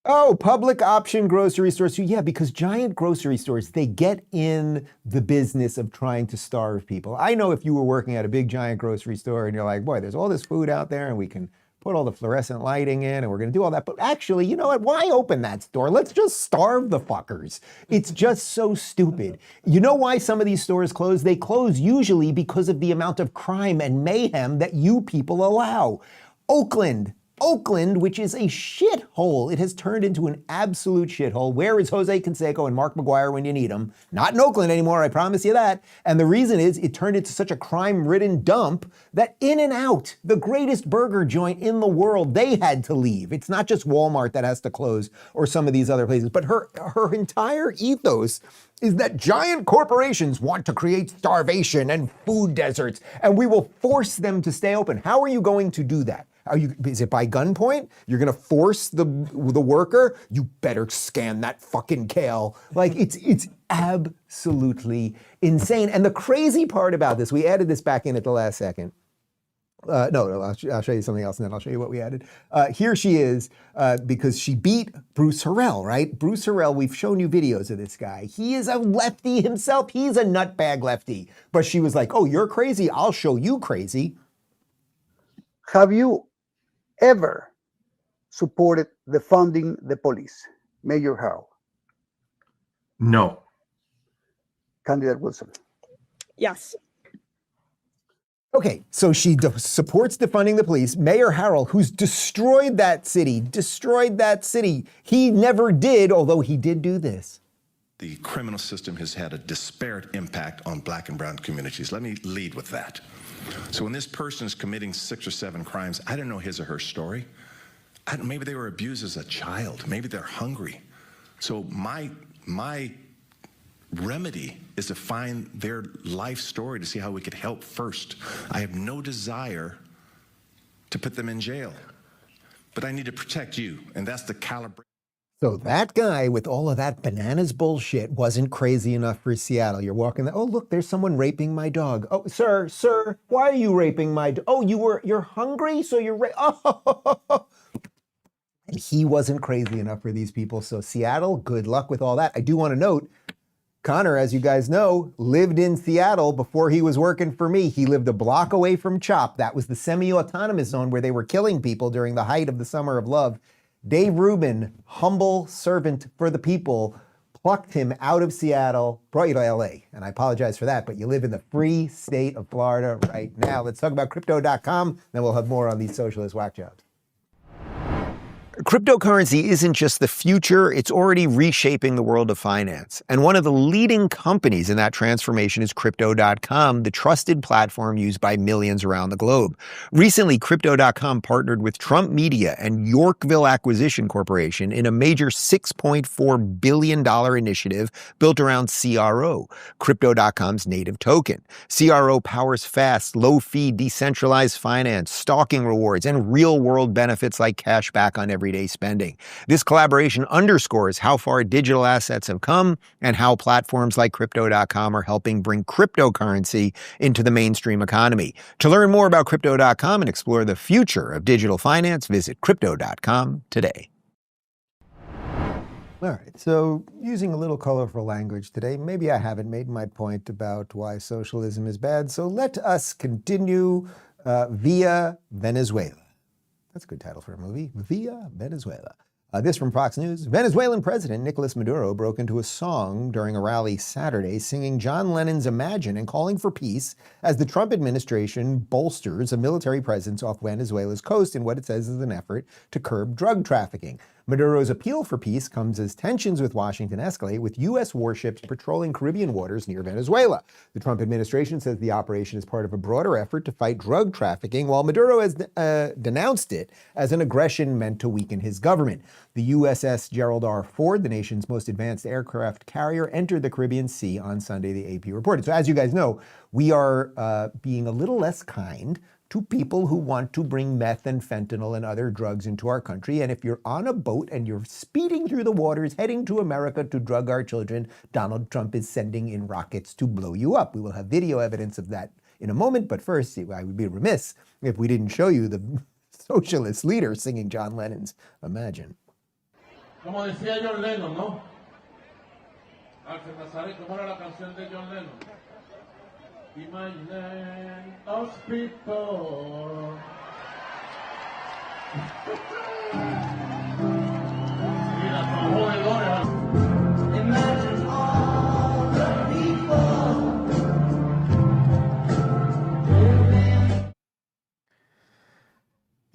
Oh, public option grocery stores. Yeah, because giant grocery stores, they get in the business of trying to starve people. I know if you were working at a big giant grocery store and you're like, boy, there's all this food out there and we can put all the fluorescent lighting in and we're going to do all that. But actually, you know what? Why open that store? Let's just starve the fuckers. It's just so stupid. You know why some of these stores close? They close usually because of the amount of crime and mayhem that you people allow. Oakland, which is a shithole. It has turned into an absolute shithole. Where is Jose Canseco and Mark McGuire when you need them? Not in Oakland anymore, I promise you that. And the reason is it turned into such a crime-ridden dump that In-N-Out, the greatest burger joint in the world, they had to leave. It's not just Walmart that has to close or some of these other places, but her entire ethos is that giant corporations want to create starvation and food deserts, and we will force them to stay open. How are you going to do that? Is it by gunpoint? You're gonna force the worker? You better scan that fucking kale. Like, it's absolutely insane. And the crazy part about this, we added this back in at the last second. No, I'll show you something else and then I'll show you what we added. Here she is, because she beat Bruce Harrell, right? Bruce Harrell, we've shown you videos of this guy. He is a lefty himself. He's a nutbag lefty. But she was like, oh, you're crazy? I'll show you crazy.
Have you ever supported defunding the police, Mayor Harrell?
No.
Candidate Wilson? Yes.
Okay, so she supports defunding the police. Mayor Harrell, who's destroyed that city. He never did, although he did do this.
The criminal system has had a disparate impact on black and brown communities. Let me lead with that. So when this person is committing 6 or 7 crimes, I don't know his or her story. Maybe they were abused as a child. Maybe they're hungry. So my remedy is to find their life story to see how we could help first. I have no desire to put them in jail, but I need to protect you, and that's the calibration.
So that guy with all of that bananas bullshit wasn't crazy enough for Seattle. You're walking there, oh, look, there's someone raping my dog. Oh, sir, why are you raping my dog? Oh, you're hungry, so you're oh. And he wasn't crazy enough for these people. So Seattle, good luck with all that. I do want to note, Connor, as you guys know, lived in Seattle before he was working for me. He lived a block away from CHOP. That was the semi-autonomous zone where they were killing people during the height of the Summer of Love. Dave Rubin, humble servant for the people, plucked him out of Seattle, brought you to LA. And I apologize for that, but you live in the free state of Florida right now. Let's talk about crypto.com, then we'll have more on these socialist whack jobs. Cryptocurrency isn't just the future, it's already reshaping the world of finance. And one of the leading companies in that transformation is Crypto.com, the trusted platform used by millions around the globe. Recently, Crypto.com partnered with Trump Media and Yorkville Acquisition Corporation in a major $6.4 billion initiative built around CRO, Crypto.com's native token. CRO powers fast, low-fee, decentralized finance, stalking rewards, and real-world benefits like cash back on everyday spending. This collaboration underscores how far digital assets have come and how platforms like Crypto.com are helping bring cryptocurrency into the mainstream economy. To learn more about Crypto.com and explore the future of digital finance, visit Crypto.com today. All right, so using a little colorful language today, maybe I haven't made my point about why socialism is bad, so let us continue via Venezuela. That's a good title for a movie, Via Venezuela. This from Fox News. Venezuelan President Nicolás Maduro broke into a song during a rally Saturday, singing John Lennon's Imagine and calling for peace as the Trump administration bolsters a military presence off Venezuela's coast in what it says is an effort to curb drug trafficking. Maduro's appeal for peace comes as tensions with Washington escalate, with U.S. warships patrolling Caribbean waters near Venezuela. The Trump administration says the operation is part of a broader effort to fight drug trafficking, while Maduro has denounced it as an aggression meant to weaken his government. The USS Gerald R. Ford, the nation's most advanced aircraft carrier, entered the Caribbean Sea on Sunday, the AP reported. So as you guys know, we are being a little less kind to people who want to bring meth and fentanyl and other drugs into our country. And if you're on a boat and you're speeding through the waters, heading to America to drug our children, Donald Trump is sending in rockets to blow you up. We will have video evidence of that in a moment. But first, I would be remiss if we didn't show you the socialist leader singing John Lennon's Imagine.
Como decía John Lennon, ¿no? Alfred Nazaret, ¿cómo era la canción de John Lennon? Imagine us people. Imagine all the people.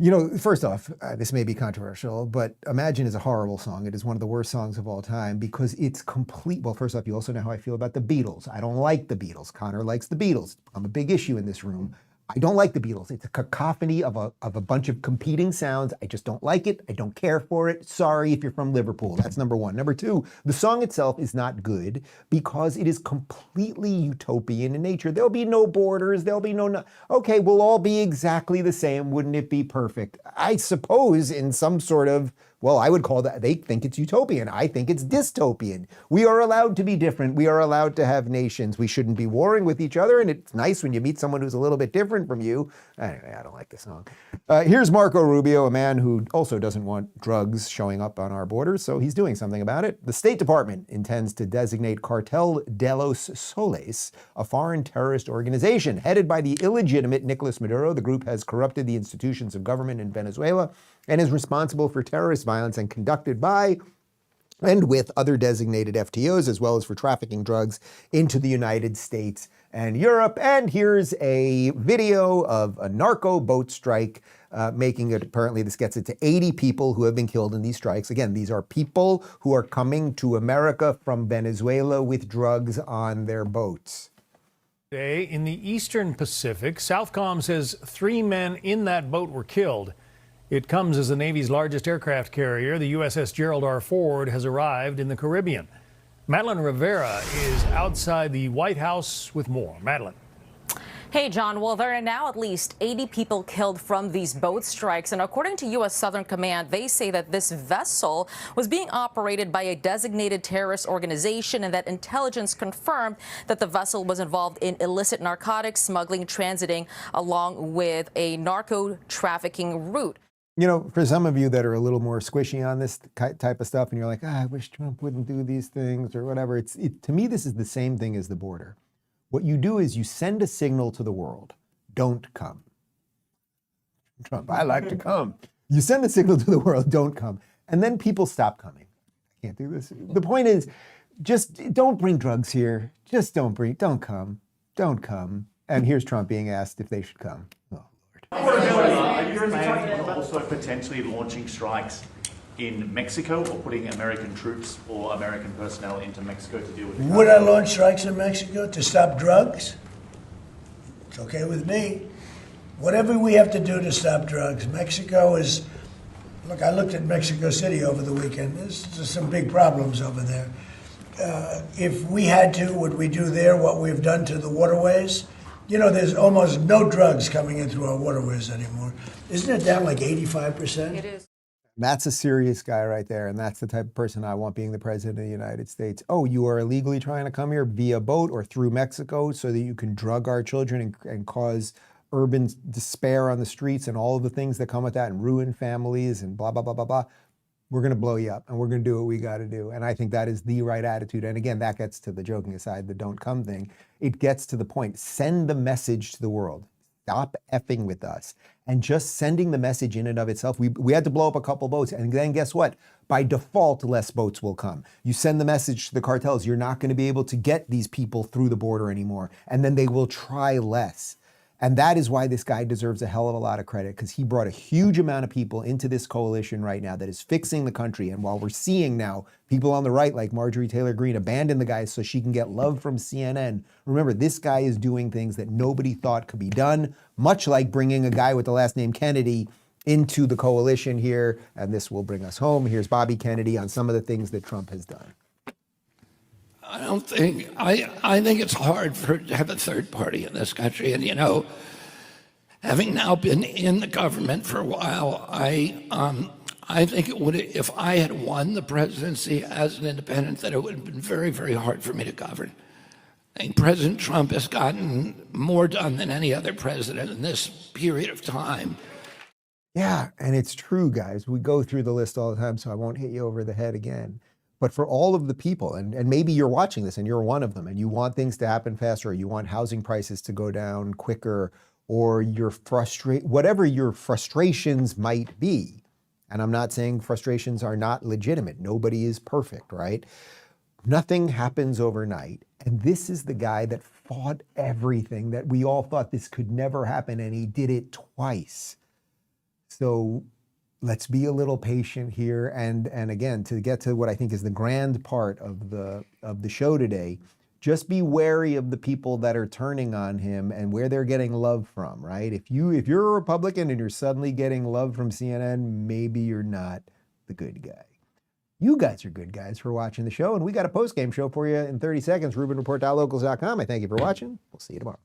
You know, first off, this may be controversial, but Imagine is a horrible song. It is one of the worst songs of all time because it's complete. Well, first off, you also know how I feel about the Beatles. I don't like the Beatles. Connor likes the Beatles. I'm a big issue in this room. I don't like the Beatles. It's a cacophony of a bunch of competing sounds. I just don't like it. I don't care for it. Sorry if you're from Liverpool. That's number one. Number two, the song itself is not good because it is completely utopian in nature. There'll be no borders. There'll be no... Okay, we'll all be exactly the same. Wouldn't it be perfect? I suppose in some sort of... Well, I would call that, they think it's utopian. I think it's dystopian. We are allowed to be different. We are allowed to have nations. We shouldn't be warring with each other. And it's nice when you meet someone who's a little bit different from you. Anyway, I don't like this song. Here's Marco Rubio, a man who also doesn't want drugs showing up on our borders. So he's doing something about it. The State Department intends to designate Cartel de los Soles, a foreign terrorist organization headed by the illegitimate Nicolás Maduro. The group has corrupted the institutions of government in Venezuela and is responsible for terrorist violence and conducted by and with other designated FTOs, as well as for trafficking drugs into the United States and Europe. And here's a video of a narco boat strike, making it, apparently this gets it to 80 people who have been killed in these strikes. Again, these are people who are coming to America from Venezuela with drugs on their boats.
Today in the Eastern Pacific, Southcom says 3 men in that boat were killed. It comes as the Navy's largest aircraft carrier, the USS Gerald R. Ford, has arrived in the Caribbean. Madeline Rivera is outside the White House with more. Madeline.
Hey, John. Well, there are now at least 80 people killed from these boat strikes. And according to U.S. Southern Command, they say that this vessel was being operated by a designated terrorist organization and that intelligence confirmed that the vessel was involved in illicit narcotics smuggling, transiting along with a narco trafficking route.
You know, for some of you that are a little more squishy on this type of stuff, and you're like, I wish Trump wouldn't do these things or whatever, to me, this is the same thing as the border. What you do is you send a signal to the world, don't come. Trump, I like to come. You send a signal to the world, don't come. And then people stop coming. I can't do this. The point is, just don't bring drugs here. Just don't come. Don't come. And here's Trump being asked if they should come. Oh,
Lord. Are you planning on also potentially launching strikes in Mexico or putting American troops or American personnel into Mexico to deal with it?
Would I launch strikes in Mexico to stop drugs? It's okay with me. Whatever we have to do to stop drugs. Mexico is, look, I looked at Mexico City over the weekend. There's some big problems over there. If we had to, would we do there what we've done to the waterways? You know, there's almost no drugs coming in through our waterways anymore. Isn't it down like 85%?
It is.
That's a serious guy right there, and that's the type of person I want being the president of the United States. Oh, you are illegally trying to come here via boat or through Mexico so that you can drug our children and cause urban despair on the streets and all of the things that come with that and ruin families and blah, blah, blah, blah, blah. We're going to blow you up, and we're going to do what we got to do. And I think that is the right attitude. And again, that gets to the joking aside, the don't come thing. It gets to the point. Send the message to the world. Stop effing with us. And just sending the message in and of itself, we had to blow up a couple boats. And then guess what? By default, less boats will come. You send the message to the cartels, you're not going to be able to get these people through the border anymore. And then they will try less. And that is why this guy deserves a hell of a lot of credit, because he brought a huge amount of people into this coalition right now that is fixing the country. And while we're seeing now people on the right like Marjorie Taylor Greene abandon the guy so she can get love from CNN, remember, this guy is doing things that nobody thought could be done, much like bringing a guy with the last name Kennedy into the coalition here. And this will bring us home. Here's Bobby Kennedy on some of the things that Trump has done.
I think it's hard to have a third party in this country. And, you know, having now been in the government for a while, I think it would, if I had won the presidency as an independent, that it would have been very, very hard for me to govern. I think President Trump has gotten more done than any other president in this period of time.
Yeah, and it's true, guys. We go through the list all the time, so I won't hit you over the head again. But for all of the people, and maybe you're watching this and you're one of them, and you want things to happen faster, or you want housing prices to go down quicker, or you're whatever your frustrations might be. And I'm not saying frustrations are not legitimate. Nobody is perfect, right? Nothing happens overnight. And this is the guy that fought everything that we all thought this could never happen, and he did it twice. So let's be a little patient here. And again, to get to what I think is the grand part of the show today, just be wary of the people that are turning on him and where they're getting love from, right? If you're a Republican and you're suddenly getting love from CNN, maybe you're not the good guy. You guys are good guys for watching the show, and we got a post-game show for you in 30 seconds. RubinReport.locals.com. I thank you for watching. We'll see you tomorrow.